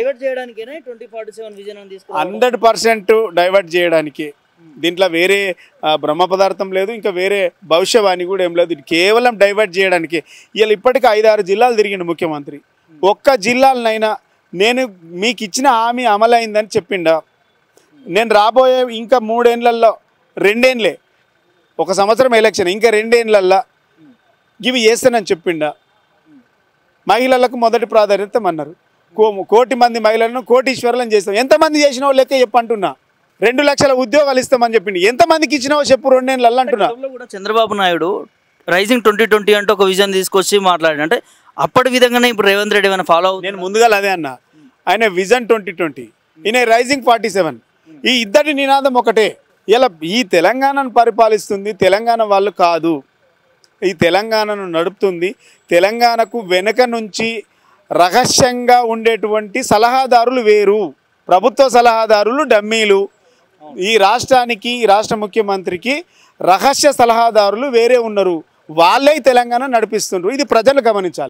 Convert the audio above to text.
Divert చేయడానికేనా 2047 vision అని తీసుకురా 100% divert చేయడానికి. దీంట్లో వేరే బ్రహ్మ పదార్థం లేదు, ఇంకా వేరే భవిష్యవాణి కూడా ఏం లేదు. ఇది కేవలం డైవర్ట్ చేయడానికి. ఇవాళ ఇప్పటికీ 5-6 జిల్లాలు తిరిగిండు ముఖ్యమంత్రి. ఒక్క జిల్లాలనైనా నేను మీకు ఇచ్చిన హామీ అమలైందని చెప్పిండా? నేను రాబోయే ఇంకా 3 ఏళ్లలో 2 ఏళ్ళే, 1 సంవత్సరం ఎలక్షన్, ఇంకా 2 ఏళ్ళల్లో ఇవి చేస్తానని చెప్పిండా? మహిళలకు మొదటి ప్రాధాన్యత అన్నారు. 1 కోటి మంది మహిళలను కోటీశ్వరులను చేస్తాం. ఎంతమంది చేసినావో లెక్క చెప్పంటున్నా. 2 లక్షల ఉద్యోగాలు ఇస్తామని చెప్పింది. ఎంతమందికి ఇచ్చినావో చెప్పు 2 ఏళ్ళల్లో అంటున్నా. కూడా చంద్రబాబు నాయుడు రైజింగ్ 2020 అంటే ఒక విజన్ తీసుకొచ్చి మాట్లాడి, అంటే అప్పటి విధంగానే ఇప్పుడు రేవంత్ రెడ్డి ఏమైనా ఫాలో అవుతుంది? నేను ముందుగా అదే అన్నా. ఆయన విజన్ 2020, ఈయన రైజింగ్ 47. ఈ ఇద్దరి నినాదం ఒకటే. ఇలా ఈ తెలంగాణను పరిపాలిస్తుంది తెలంగాణ వాళ్ళు కాదు, ఈ తెలంగాణను నడుపుతుంది. తెలంగాణకు వెనుక నుంచి రహస్యంగా ఉండేటువంటి సలహాదారులు వేరు, ప్రభుత్వ సలహాదారులు డమ్మీలు. ఈ రాష్ట్రానికి, ఈ రాష్ట్ర ముఖ్యమంత్రికి రహస్య సలహాదారులు వేరే ఉన్నారు. వాళ్ళే తెలంగాణ నడిపిస్తున్నారు. ఇది ప్రజలు గమనించాలి.